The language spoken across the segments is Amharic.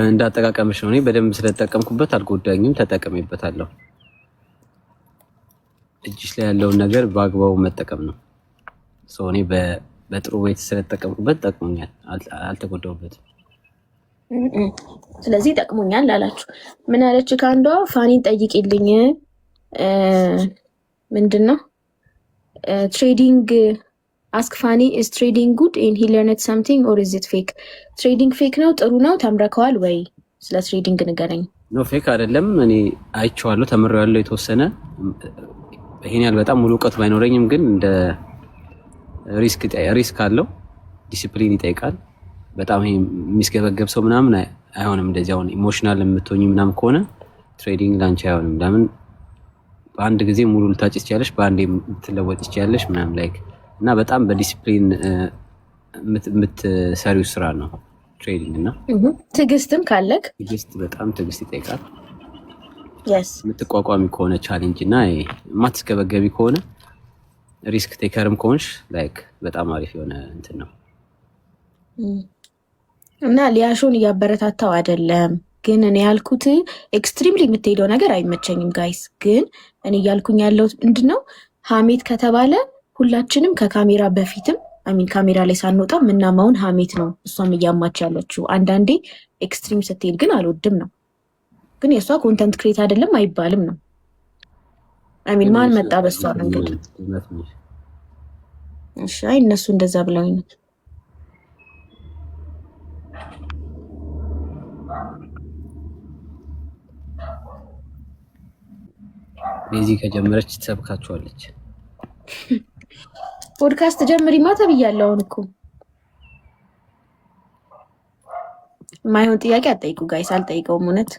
እንዳጠቃቀምሽ ነው። እኔ በደንብ ስለተጠቀምኩበት አልጎዳኝም፣ ተጠቅሜበታለሁ። እጅሽ ላይ ያለውን ነገር በአግባቡ መጠቀም ነው። እኔ በጥሩ ቤት ስለተጠቀምኩበት ጠቅሞኛል፣ አልተጎዳሁበትም። ስለዚህ ጠቅሞኛል ላላችሁ ምን አለች? ከአንዷ ፋኒን ጠይቂልኝ ምንድን ነው ትሬዲንግ አስክ ፋኒ ኢዝ ትሬዲንግ ጉድ ኤንድ ሂ ለርንድ ሰምቲንግ ኦር ኢዝ ኢት ፌክ? ትሬዲንግ ፌክ ነው ጥሩ ነው ተምረከዋል ወይ? ስለ ትሬዲንግ ንገረኝ። ኖ ፌክ አይደለም። እኔ አይቼዋለሁ፣ ተምሬዋለሁ የተወሰነ። ይሄን ያህል በጣም ሙሉ እውቀት ባይኖረኝም ግን እንደ ሪስክ አለው፣ ዲሲፕሊን ይጠይቃል። በጣም ይሄ የሚስገበገብ ሰው ምናምን አይሆንም። እንደዚህ አሁን ኢሞሽናል የምትሆኝ ምናምን ከሆነ ትሬዲንግ ላንቺ አይሆንም። ለምን በአንድ ጊዜ ሙሉ ልታጭ ትችያለሽ፣ በአንዴ ልትለወጥ ትችያለሽ ምናምን ላይክ እና በጣም በዲሲፕሊን የምትሰሪው ስራ ነው ትሬዲንግ። እና ትዕግስትም ካለክ በጣም ትዕግስት ይጠይቃል። የምትቋቋሚ ከሆነ ቻሌንጅ እና የማትስገበገቢ ከሆነ ሪስክ ቴከርም ከሆንሽ ላይክ በጣም አሪፍ የሆነ እንትን ነው። እና ሊያሾን እያበረታታው አይደለም፣ ግን እኔ ያልኩት ኤክስትሪምሊ የምትሄደው ነገር አይመቸኝም ጋይስ። ግን እኔ እያልኩኝ ያለው ምንድነው ሀሜት ከተባለ ሁላችንም ከካሜራ በፊትም አሚን ካሜራ ላይ ሳንወጣ ምናማውን ሀሜት ነው እሷም እያማች ያለችው። አንዳንዴ ኤክስትሪም ስትሄድ ግን አልወድም ነው። ግን የእሷ ኮንተንት ክሬት አይደለም አይባልም ነው። አሚን ማን መጣ በሷ መንገድ? እሺ አይ እነሱ እንደዛ ብለውኝ ነው። ቤዚ ከጀመረች ትሰብካችኋለች። ፖድካስት ጀምሪማ ተብያለሁ። አሁን እኮ ማይሆን ጥያቄ አትጠይቁ ጋይስ፣ አልጠይቀውም እውነት።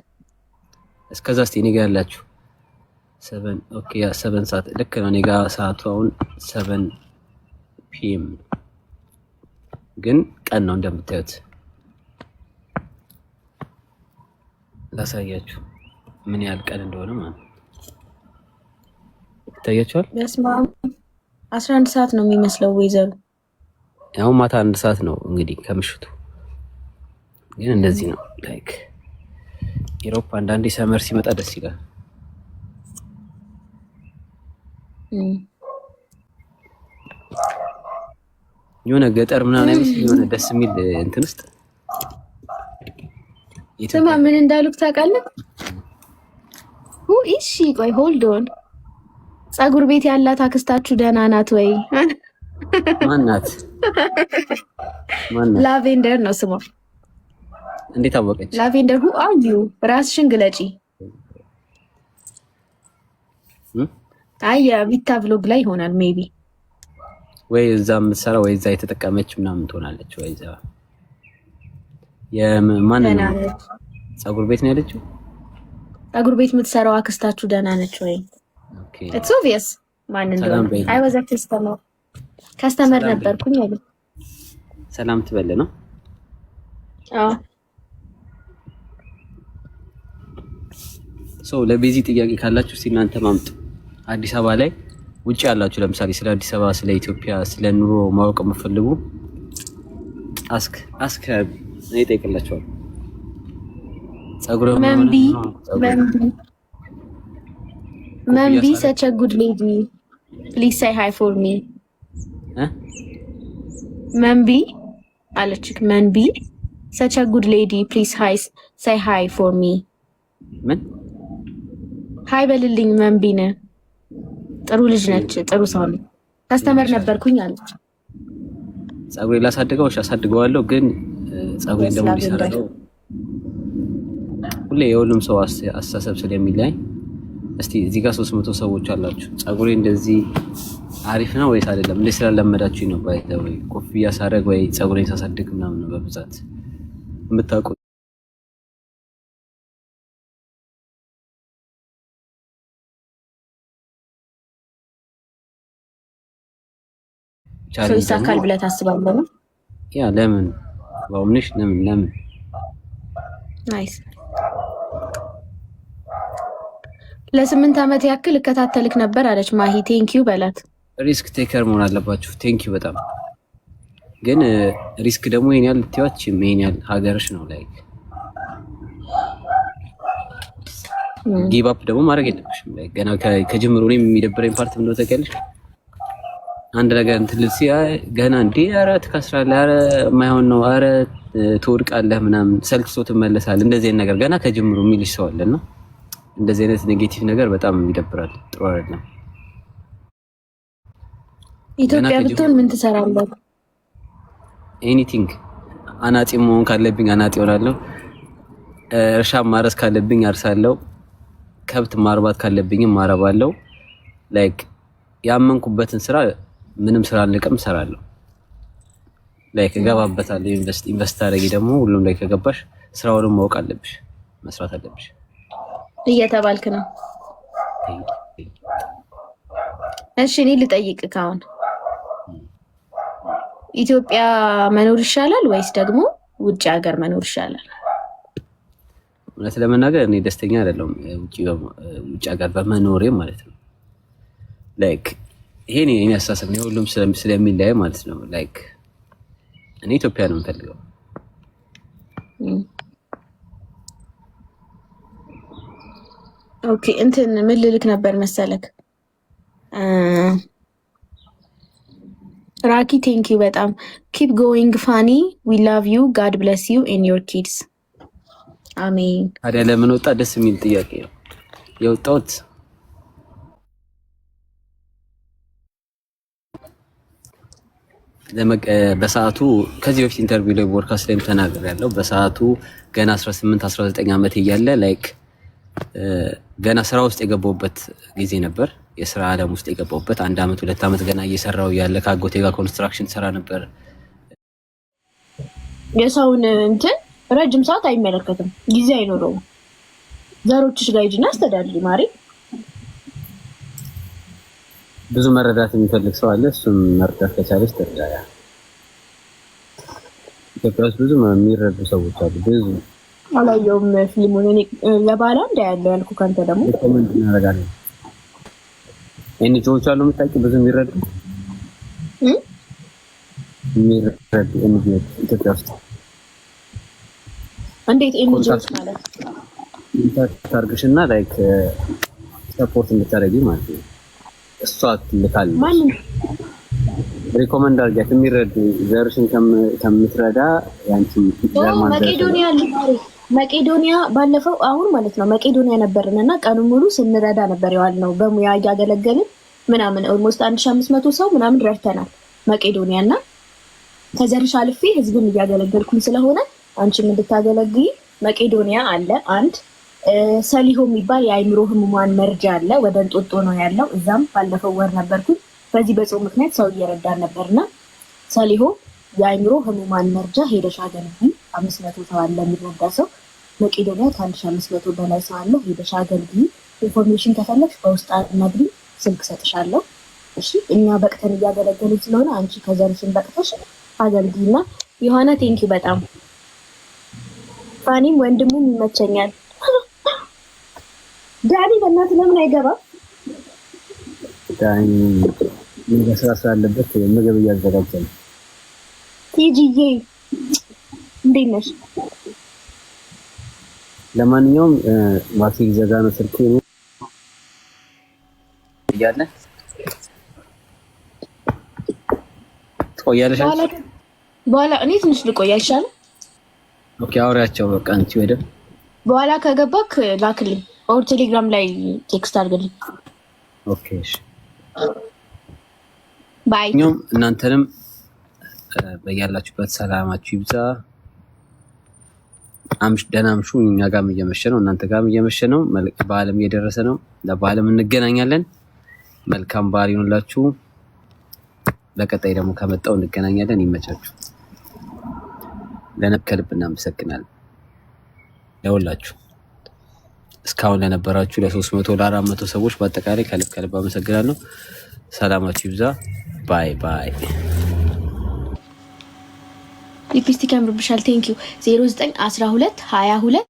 እስከዛ እስቲ እኔ ጋር ያላችሁ 7 ኦኬ፣ ያ 7 ሰዓት ልክ ነው። እኔ ጋር ሰዓቱ አሁን 7 ፒኤም ግን ቀን ነው እንደምታዩት። ላሳያችሁ ምን ያህል ቀን እንደሆነ ማለት ነው። ይታያችኋል። በስመ አብ 11 ሰዓት ነው የሚመስለው ወይዘሩ። ያው ማታ 1 ሰዓት ነው እንግዲህ ከምሽቱ። ግን እንደዚህ ነው ላይክ ኢሮፕ አንዳንዴ ሰመር ሲመጣ ደስ ይላል። የሆነ ገጠር ምናምን አይመስል የሆነ ደስ የሚል እንትን ውስጥ ስማ ምን እንዳሉክ ታውቃለህ? ሁ ኢሺ ቆይ ሆልድ ኦን ፀጉር ቤት ያላት አክስታችሁ ደህና ናት ወይ? ማናት? ላቬንደር ነው ስሟ። እንዴት አወቀች? ላቬንደር ሁ አዩ ራስሽን ግለጪ። አይ ቪታ ብሎግ ላይ ይሆናል ሜቢ። ወይ እዛ የምትሰራ ወይ እዛ የተጠቀመች ምናምን ትሆናለች። ወይ እዛ የማን ነው ፀጉር ቤት ነው ያለችው? ፀጉር ቤት የምትሰራው አክስታችሁ ደህና ነች ወይ? It's obvious ማን እንደሆነ። I was a customer ነበርኩኝ አለ። ሰላም ትበል ነው። አዎ ለቤዚ ጥያቄ ካላችሁ እስቲ እናንተ ማምጡ። አዲስ አበባ ላይ ውጪ ያላችሁ ለምሳሌ ስለ አዲስ አበባ፣ ስለ ኢትዮጵያ፣ ስለ ኑሮ ማወቅ የምትፈልጉ አስክ እኔ እጠይቅላችኋለሁ። ፀጉር መንቢ such a good lady. Please say hi for me. መንቢ አለችክ። መንቢ such a good lady. Please say hi for me. ምን ሃይ በልልኝ። መንቢ ነህ ጥሩ ልጅ ነች፣ ጥሩ ሰው ነች። ከስተመር ነበርኩኝ አለች። ፀጉሬ ላሳድገው አሳድገዋለሁ፣ ግን ፀጉሬን ደግሞ ሊሰራው ሁሌ የሁሉም ሰው አስተሳሰብ ስለሚለያይ እስቲ እዚህ ጋር 300 ሰዎች አላችሁ። ፀጉሬ እንደዚህ አሪፍ ነው ወይስ አይደለም? እንዴ ስላለመዳችሁ ነው ባይዘው ኮፍያ ሳደርግ ወይ ፀጉሬን ሳሳድግ ምናምን ነው በብዛት የምታውቁ። ይሳካል ብለህ ታስባለህ? ያ ለምን ባውምንሽ ለምን ናይስ። ለ8 ዓመት ያክል እከታተልክ ነበር አለች ማሂ። ቴንኪዩ በላት። ሪስክ ቴከር መሆን አለባችሁ። ቴንኪዩ በጣም ግን ሪስክ ደግሞ ይሄን ያህል ልትዋች ይሄን ያህል ሀገርሽ ነው ላይክ ጊቭ አፕ ደግሞ ማድረግ የለብሽም። ገና ከጅምሩ እኔም የሚደብረኝ ፓርት ምንድነው ታውቂያለሽ? አንድ ነገር እንትን ልሲ ገና እንዴ ኧረ ትከስራለህ፣ ኧረ የማይሆን ነው፣ ኧረ ትወድቃለህ ምናምን ሰልችቶ ትመለሳለህ። እንደዚህ አይነት ነገር ገና ከጅምሩ የሚልሽ ሰው አለና እንደዚህ አይነት ኔጌቲቭ ነገር በጣም ይደብራል። ጥሩ አይደለም። ኢትዮጵያ ብትሆን ምን ትሰራለህ? ኤኒቲንግ። አናጺ መሆን ካለብኝ አናጺ እሆናለሁ። እርሻ ማረስ ካለብኝ አርሳለሁ። ከብት ማርባት ካለብኝም ማረባለሁ። ላይክ ያመንኩበትን ስራ ምንም ስራ አልንቅም እሰራለሁ። ላይክ እገባበታለሁ። ኢንቨስት አድርጊ ደግሞ ሁሉም ላይ ከገባሽ ስራውንም ማወቅ አለብሽ፣ መስራት አለብሽ እየተባልክ ነው። እሺ እኔ ልጠይቅ ካሁን ኢትዮጵያ መኖር ይሻላል ወይስ ደግሞ ውጭ ሀገር መኖር ይሻላል? እውነት ለመናገር እኔ ደስተኛ አይደለሁም ውጭ ሀገር በመኖሬ ማለት ነው። ላይክ ይሄን እኔ አስተሳሰብ ነው፣ ሁሉም ስለሚለያይ ማለት ነው። ላይክ እኔ ኢትዮጵያ ነው የምፈልገው። ኦኬ እንትን ምን ልልክ ነበር መሰለክ ራኪ ቴንክ ዩ በጣም ኪፕ ጎይንግ ፋኒ ዊ ላቭ ዩ ጋድ ብለስ ዩ ኤንድ ዮር ኪድስ አሜን። ታዲያ ለምን ወጣ? ደስ የሚል ጥያቄ ነው የወጣሁት። በሰዓቱ ከዚህ በፊት ኢንተርቪው ላይ ፖድካስት ላይም ተናግሬያለሁ። በሰዓቱ ገና 18 19 ዓመት እያለ ላይክ ገና ስራ ውስጥ የገባሁበት ጊዜ ነበር። የስራ ዓለም ውስጥ የገባሁበት 1 ዓመት 2 ዓመት ገና እየሰራው ያለ ከአጎቴ ጋር ኮንስትራክሽን ሰራ ነበር። የሰውን እንትን ረጅም ሰዓት አይመለከትም፣ ጊዜ አይኖረውም። ዘሮችሽ ጋር ሂጂና አስተዳድሪ ማሪ። ብዙ መረዳት የሚፈልግ ሰው አለ። እሱም መርዳት ከቻለች ተርዳያ። ኢትዮጵያ ውስጥ ብዙ የሚረዱ ሰዎች አሉ። ብዙ አላየውም ፊልሙን እኔ ለባላ እንዳያለው ያልኩ ካንተ ደግሞ ኮሜንት እናደርጋለን። ኤንጂኦዎች አሉ የምታውቂው ብዙ የሚረዱ ኤንጂኦዎች ኢትዮጵያ ውስጥ እንዴት ኤንጂኦዎች ማለት ታርግሽና ላይክ ሰፖርት እንድታደርጊ ማለት ነው። እሷ ትልካለች። ማንም ሪኮመንድ አድርጊያት የሚረዱ ዘርሽን ከምትረዳ ያንቺ መቄዶኒያ ባለፈው አሁን ማለት ነው መቄዶኒያ ነበርንና ቀኑን ሙሉ ስንረዳ ነበር የዋልነው። በሙያ እያገለገልን ምናምን ኦልሞስት 1500 ሰው ምናምን ረድተናል መቄዶኒያ እና ከዘርሽ አልፌ ህዝብን እያገለገልኩኝ ስለሆነ አንቺም እንድታገለግይ መቄዶኒያ አለ። አንድ ሰሊሆ የሚባል የአይምሮ ህሙማን መርጃ አለ። ወደ እንጦጦ ነው ያለው። እዛም ባለፈው ወር ነበርኩኝ። በዚህ በጾም ምክንያት ሰው እየረዳን ነበርና ሰሊሆ የአይምሮ ህሙማን መርጃ ሄደሽ አገልግይ። 500 ሰው አለ የሚረዳ ሰው። መቄዶኒያ ከ1500 በላይ ሰው አለ። ሄደሽ አገልግይ። ኢንፎርሜሽን ከፈለግሽ በውስጥ አናግሪኝ፣ ስልክ ሰጥሻለሁ። እሺ እኛ በቅተን እያገለገልን ስለሆነ አንቺ ከዘርሽን በቅተሽ አገልግይና የሆነ ቴንኪ በጣም ፋኒም ወንድሙም ይመቸኛል። ዳኒ በእናትህ ለምን አይገባም? ዳኒ ምን ስራ ስላለበት ምግብ እያዘጋጀ ነው። ቲጂዬ እንዴት ነሽ? ለማንኛውም ዋሲ ዘጋ ነው ስልኩ እያለ ትቆያለሽ። በኋላ እኔ ትንሽ ልቆይ አይሻልም? ኦኬ አውሪያቸው በቃ አንቺ ወደ በኋላ ከገባክ ላክልኝ ኦር ቴሌግራም ላይ ቴክስት አድርግልኝ። ኦኬ እሺ ባይ። እናንተንም በያላችሁበት ሰላማችሁ ይብዛ። ደህና አምሹ። እኛ ጋርም እየመሸ ነው፣ እናንተ ጋርም እየመሸ ነው። በዓለም እየደረሰ ነው። ለበዓለም እንገናኛለን። መልካም በዓል ይሁንላችሁ። ለቀጣይ ደግሞ ከመጣው እንገናኛለን። ይመቻችሁ። ከልብ እናመሰግናለን ለሁላችሁ እስካሁን ለነበራችሁ ለ300 ለ400 ሰዎች በአጠቃላይ ከልብ አመሰግናለሁ። ሰላማችሁ ይብዛ። ባይ ባይ። ሊፕስቲክ ያምርብሻል። ቴንክ ዩ 091222